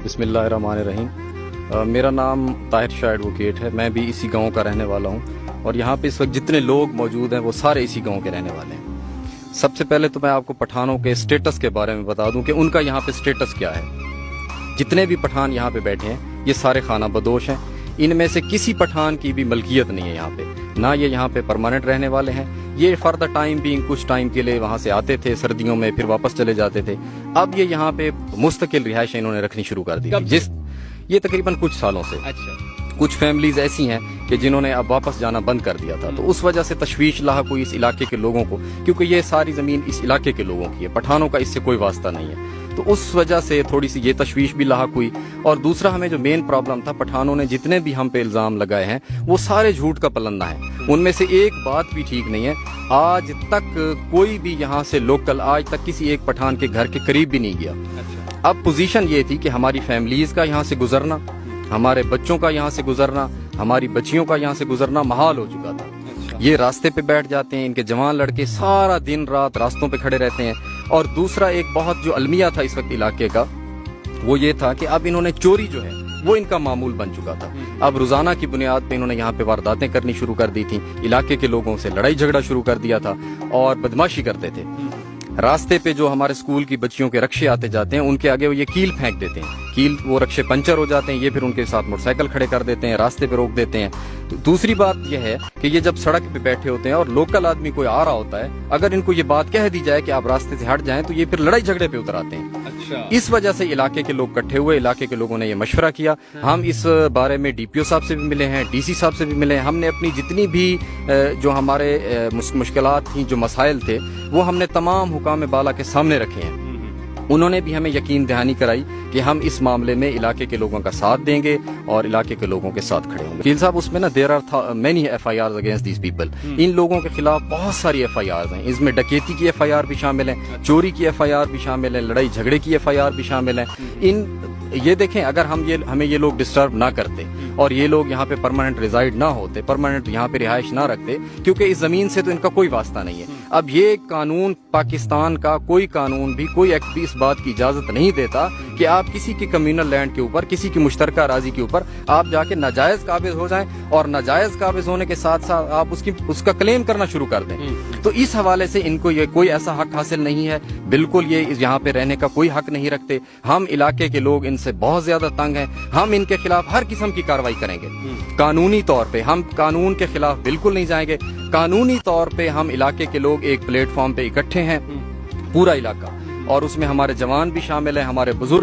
بسم اللہ الرحمن الرحیم۔ میرا نام طاہر شاہ ایڈوکیٹ ہے، میں بھی اسی گاؤں کا رہنے والا ہوں، اور یہاں پہ اس وقت جتنے لوگ موجود ہیں وہ سارے اسی گاؤں کے رہنے والے ہیں۔ سب سے پہلے تو میں آپ کو پٹھانوں کے سٹیٹس کے بارے میں بتا دوں کہ ان کا یہاں پہ سٹیٹس کیا ہے۔ جتنے بھی پٹھان یہاں پہ بیٹھے ہیں یہ سارے خانہ بدوش ہیں، ان میں سے کسی پٹھان کی بھی ملکیت نہیں ہے یہاں پہ، نہ یہ یہاں پہ پرماننٹ رہنے والے ہیں۔ یہ فار دا ٹائم بینگ کچھ ٹائم کے لیے وہاں سے آتے تھے سردیوں میں، پھر واپس چلے جاتے تھے۔ اب یہ یہاں پہ مستقل رہائش انہوں نے رکھنی شروع کر دی، یہ تقریباً کچھ سالوں سے۔ کچھ فیملیز ایسی ہیں کہ جنہوں نے اب واپس جانا بند کر دیا تھا، تو اس وجہ سے تشویش لاحق ہوئی اس علاقے کے لوگوں کو، کیونکہ یہ ساری زمین اس علاقے کے لوگوں کی ہے، پٹھانوں کا اس سے کوئی واسطہ نہیں ہے۔ تو اس وجہ سے تھوڑی سی یہ تشویش بھی لاحق ہوئی، اور دوسرا ہمیں جو مین پرابلم تھا، پٹھانوں نے جتنے بھی ہم پہ الزام لگائے ہیں وہ سارے جھوٹ کا پلندہ ہیں، ان میں سے ایک بات بھی ٹھیک نہیں ہے۔ آج تک کوئی بھی یہاں سے لوکل آج تک کسی ایک پٹھان کے گھر کے قریب بھی نہیں گیا۔ اب پوزیشن یہ تھی کہ ہماری فیملیز کا یہاں سے گزرنا، ہمارے بچوں کا یہاں سے گزرنا، ہماری بچیوں کا یہاں سے گزرنا محال ہو چکا تھا۔ یہ راستے پہ بیٹھ جاتے ہیں، ان کے جوان لڑکے سارا دن رات راستوں پہ کھڑے رہتے ہیں۔ اور دوسرا ایک بہت جو المیہ تھا اس وقت علاقے کا، وہ یہ تھا کہ اب انہوں نے چوری جو ہے وہ ان کا معمول بن چکا تھا۔ اب روزانہ کی بنیاد پہ انہوں نے یہاں پہ وارداتیں کرنی شروع کر دی تھیں، علاقے کے لوگوں سے لڑائی جھگڑا شروع کر دیا تھا اور بدماشی کرتے تھے۔ راستے پہ جو ہمارے اسکول کی بچیوں کے رکشے آتے جاتے ہیں ان کے آگے وہ یہ کیل پھینک دیتے ہیں، کیل وہ رکشے پنچر ہو جاتے ہیں، یہ پھر ان کے ساتھ موٹر سائیکل کھڑے کر دیتے ہیں، راستے پہ روک دیتے ہیں۔ تو دوسری بات یہ ہے کہ یہ جب سڑک پہ بیٹھے ہوتے ہیں اور لوکل آدمی کوئی آ رہا ہوتا ہے، اگر ان کو یہ بات کہہ دی جائے کہ آپ راستے سے ہٹ جائیں تو یہ پھر لڑائی جھگڑے پہ اتر آتے ہیں۔ اس وجہ سے علاقے کے لوگ اکٹھے ہوئے، علاقے کے لوگوں نے یہ مشورہ کیا۔ ہم اس بارے میں ڈی پی او صاحب سے بھی ملے ہیں، ڈی سی صاحب سے بھی ملے ہیں، ہم نے اپنی جتنی بھی جو ہمارے مشکلات تھیں، جو مسائل تھے، وہ ہم نے تمام حکام بالا کے سامنے رکھے ہیں۔ انہوں نے بھی ہمیں یقین دہانی کرائی کہ ہم اس معاملے میں علاقے کے لوگوں کا ساتھ دیں گے اور علاقے کے لوگوں کے ساتھ کھڑے ہوں گے۔ وکیل صاحب، اس میں نا there are many FIRs against these people, ان لوگوں کے خلاف بہت ساری ایف آئی آرز ہیں، اس میں ڈکیتی کی ایف آئی آر بھی شامل ہیں، چوری کی ایف آئی آر بھی شامل ہے، لڑائی جھگڑے کی ایف آئی آر بھی شامل ہیں۔ یہ دیکھیں، اگر ہمیں یہ لوگ ڈسٹرب نہ کرتے اور یہ لوگ یہاں پہ پرماننٹ ریزائڈ نہ ہوتے، پرماننٹ یہاں پہ رہائش نہ رکھتے، کیونکہ اس زمین سے تو ان کا کوئی واسطہ نہیں ہے۔ اب یہ قانون، پاکستان کا کوئی قانون بھی، کوئی ایکٹ بھی اس بات کی اجازت نہیں دیتا کہ آپ کسی کی کمیونل لینڈ کے اوپر، کسی کی مشترکہ اراضی کے اوپر آپ جا کے ناجائز قابض ہو جائیں اور ناجائز قابض ہونے کے ساتھ ساتھ آپ اس کا کلیم کرنا شروع کر دیں۔ تو اس حوالے سے ان کو یہ کوئی ایسا حق حاصل نہیں ہے، بالکل یہ یہاں پہ رہنے کا کوئی حق نہیں رکھتے۔ ہم علاقے کے لوگ ان سے بہت زیادہ تنگ ہیں، ہم ان کے خلاف ہر قسم کی کارروائی کریں گے۔ قانونی طور پہ ہم قانون کے خلاف بالکل نہیں جائیں گے۔ قانونی طور پہ ہم علاقے کے لوگ ایک پلیٹ فارم پہ اکٹھے ہیں، پورا علاقہ، اور اس میں ہمارے جوان بھی شامل ہیں، ہمارے بزرگ